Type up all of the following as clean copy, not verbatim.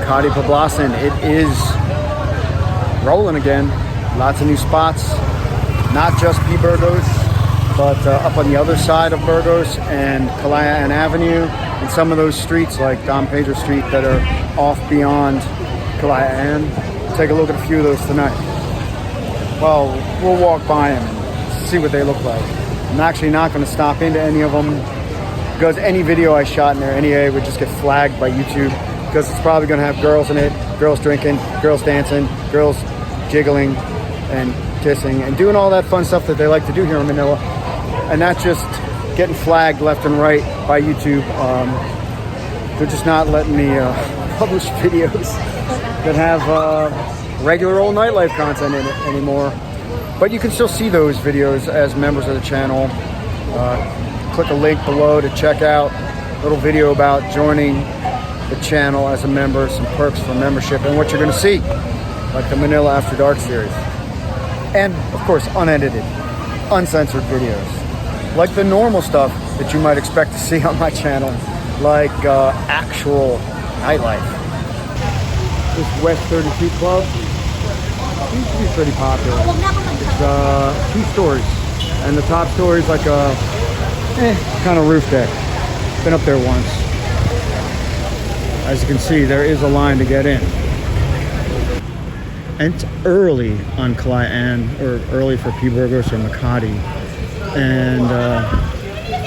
Makati Poblacion. It is rolling again. Lots of new spots, not just P Burgos, but up on the other side of Burgos and Calayan Avenue, and some of those streets like Don Pedro Street that are off beyond Calayan. Take a look at a few of those tonight. Well, we'll walk by them and see what they look like. I'm actually not going to stop into any of them because any video I shot in there anyway would just get flagged by YouTube, because it's probably going to have girls in it, girls drinking, girls dancing, girls jiggling and kissing and doing all that fun stuff that they like to do here in Manila. And that's just getting flagged left and right by YouTube. They're just not letting me publish videos that have regular old nightlife content in it anymore. But you can still see those videos as members of the channel. Click a link below to check out a little video about joining the channel as a member, some perks for membership, and what you're going to see, like the Manila After Dark series. And of course, unedited, uncensored videos, like the normal stuff that you might expect to see on my channel, like actual nightlife. This West 32 Club seems to be pretty popular. It's 2 stories, and the top story is like a kind of roof deck. Been up there once. As you can see, there is a line to get in. And it's early on Calayan, or early for P Burgos or Makati. And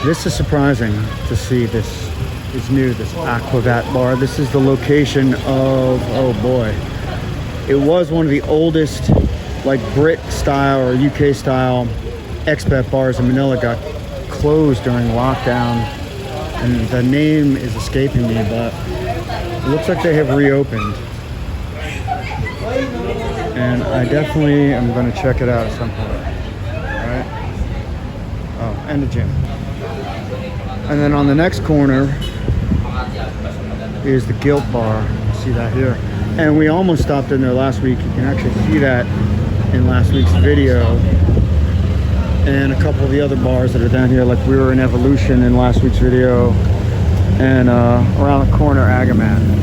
this is surprising to see. This is new, this Aquavat bar. This is the location of, oh boy, it was one of the oldest like Brit style or UK style expat bars in Manila. Got closed during lockdown, and the name is escaping me, but it looks like they have reopened. And I definitely am going to check it out at some point. Alright. Oh, and a gym. And then on the next corner is the Guilt Bar. See that here? And we almost stopped in there last week. You can actually see that in last week's video. And a couple of the other bars that are down here, like we were in Evolution in last week's video. And around the corner, Agaman.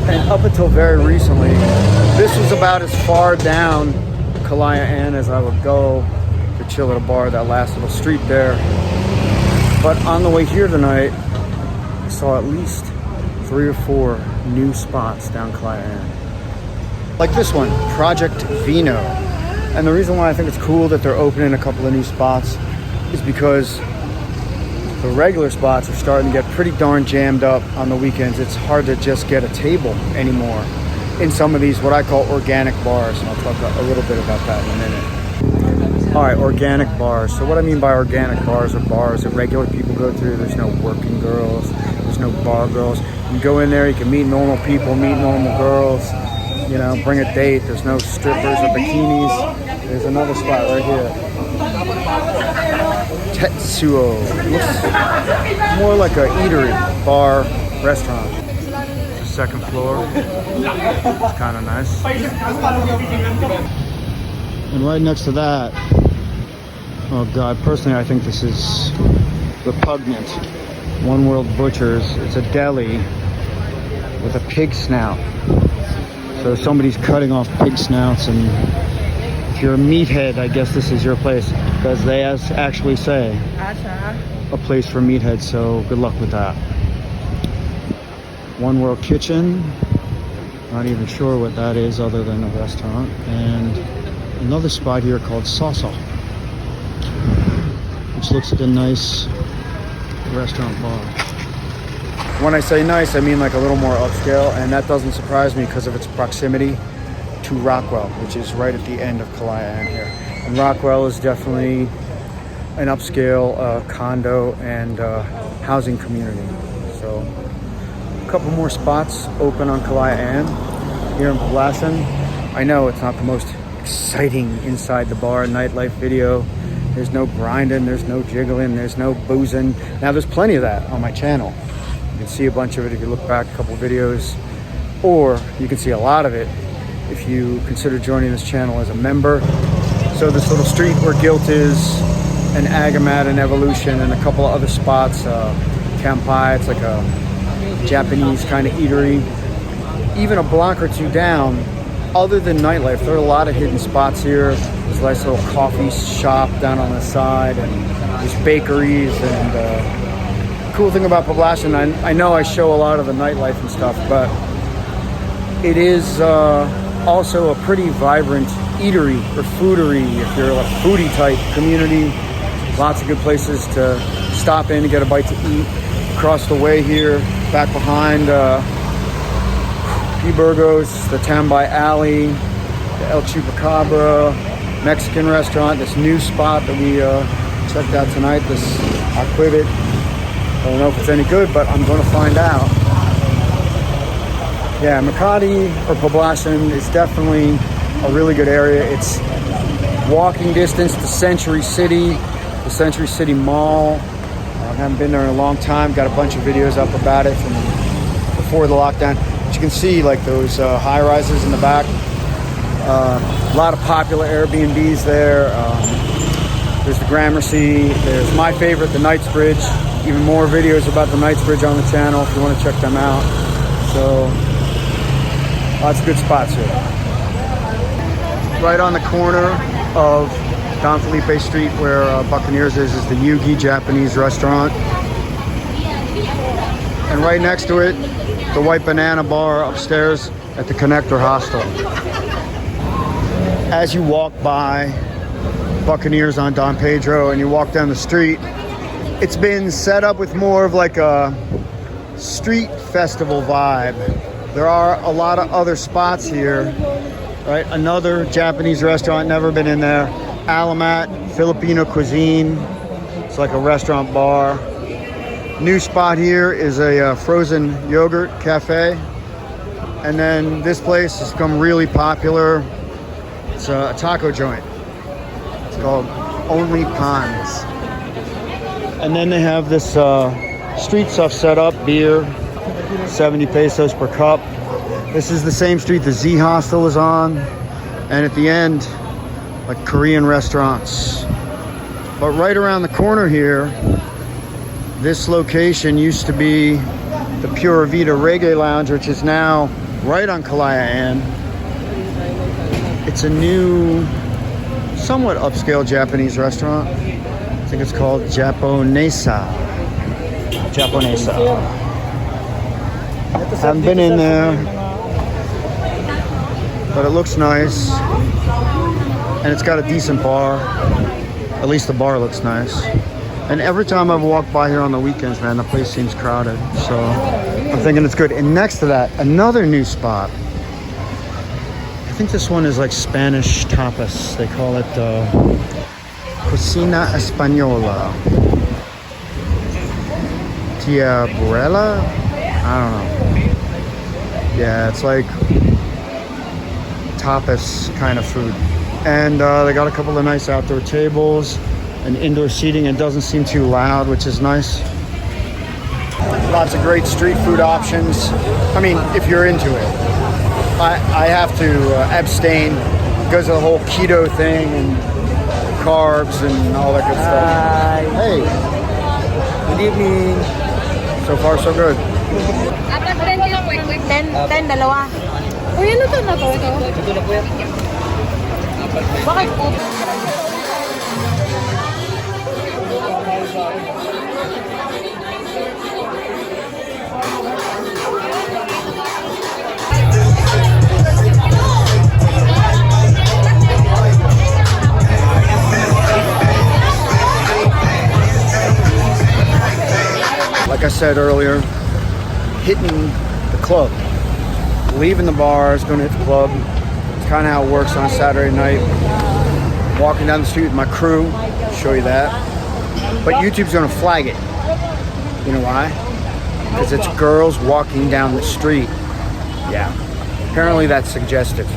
And up until very recently, this was about as far down Calayan as I would go to chill at a bar, that last little street there. But on the way here tonight, I saw at least 3 or 4 new spots down Calayan. Like this one, Project Vino. And the reason why I think it's cool that they're opening a couple of new spots is because the regular spots are starting to get pretty darn jammed up on the weekends. It's hard to just get a table anymore in some of these, what I call organic bars. And I'll talk a little bit about that in a minute. All right, organic bars. So what I mean by organic bars are bars that regular people go through. There's no working girls. There's no bar girls. You go in there, you can meet normal people, meet normal girls, you know, bring a date. There's no strippers or bikinis. There's another spot right here. Tetsuo. Looks more like a eatery, bar, restaurant. It's the second floor. It's kind of nice. And right next to that, oh God, personally I think this is repugnant. One World Butchers. It's a deli with a pig snout. So somebody's cutting off pig snouts, and if you're a meathead, I guess this is your place, because they actually say a place for meatheads, so good luck with that. One World Kitchen, not even sure what that is other than a restaurant, and another spot here called Salsa, which looks like a nice restaurant bar. When I say nice, I mean like a little more upscale, and that doesn't surprise me because of its proximity to Rockwell, which is right at the end of Calayan here. And Rockwell is definitely an upscale condo and housing community. So a couple more spots open on Calayan here in Poblacion. I know it's not the most exciting inside the bar nightlife video. There's no grinding, there's no jiggling, there's no boozing. Now there's plenty of that on my channel. You can see a bunch of it if you look back a couple of videos, or you can see a lot of it if you consider joining this channel as a member. So this little street where Guilt is, and Agamat and Evolution, and a couple of other spots. Kampai, it's like a Japanese kind of eatery. Even a block or two down, other than nightlife, there are a lot of hidden spots here. There's a nice little coffee shop down on the side, and there's bakeries. And cool thing about Poblacion, I know I show a lot of the nightlife and stuff, but it is also a pretty vibrant eatery or foodery if you're a foodie type community. Lots of good places to stop in to get a bite to eat. Across the way here, back behind P. Burgos, the Tambay Alley, the El Chupacabra Mexican restaurant, this new spot that we checked out tonight, this Aquavit. I don't know if it's any good, but I'm going to find out. Yeah, Makati or Poblacion is definitely a really good area. It's walking distance to Century City, the Century City Mall. I haven't been there in a long time. Got a bunch of videos up about it from before the lockdown. But you can see like those high rises in the back. A lot of popular Airbnbs there. There's the Gramercy. There's my favorite, the Knightsbridge. Even more videos about the Knightsbridge on the channel if you want to check them out. So lots of good spots here. Right on the corner of Don Felipe Street where Buccaneers is the Yugi Japanese restaurant. And right next to it, the White Banana Bar upstairs at the Connector Hostel. As you walk by Buccaneers on Don Pedro and you walk down the street, it's been set up with more of like a street festival vibe. There are a lot of other spots here, right? Another Japanese restaurant, never been in there. Alamat, Filipino cuisine. It's like a restaurant bar. New spot here is a frozen yogurt cafe. And then this place has become really popular. It's a taco joint. It's called Only Pans. And then they have this street stuff set up, beer, 70 pesos per cup. This is the same street the Z Hostel is on. And at the end, like Korean restaurants. But right around the corner here, this location used to be the Pura Vida Reggae Lounge, which is now right on Kalayaan. It's a new, somewhat upscale Japanese restaurant. I think it's called Japonesa. Haven't been in there, but it looks nice. And it's got a decent bar. At least the bar looks nice. And every time I've walked by here on the weekends, man, the place seems crowded. So I'm thinking it's good. And next to that, another new spot. I think this one is like Spanish tapas. They call it Cocina Española. Tia Burrella? I don't know. Yeah, it's like tapas kind of food. And they got a couple of nice outdoor tables and indoor seating. It doesn't seem too loud, which is nice. Lots of great street food options. I mean, if you're into it. I have to abstain because of the whole keto thing and carbs and all that good stuff. Hey. Good evening. So far, so good. 10, dalawa. Uy, ano to na to? Ito na po yan. Bakit po? Like I said earlier, hitting the club, leaving the bars, going to hit the club. It's kind of how it works on a Saturday night. Walking down the street with my crew, show you that. But YouTube's going to flag it. You know why? Because it's girls walking down the street. Yeah. Apparently that's suggestive.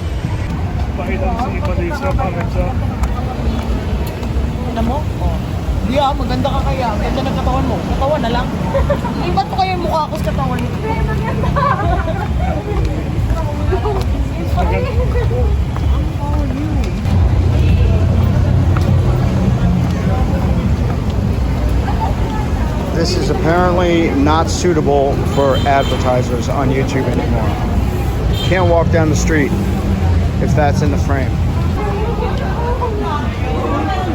Di maganda ka kaya. Ganda ng katawan mo. Katawan na lang. Ba't po kayo yung mukha ko sa katawan? This is apparently not suitable for advertisers on YouTube anymore. Can't walk down the street if that's in the frame.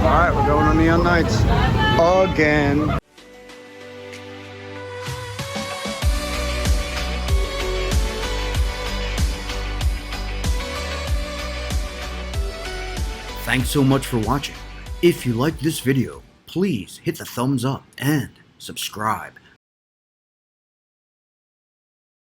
Alright, we're going on Neon Nights again. Thanks so much for watching. If you liked this video, please hit the thumbs up and subscribe.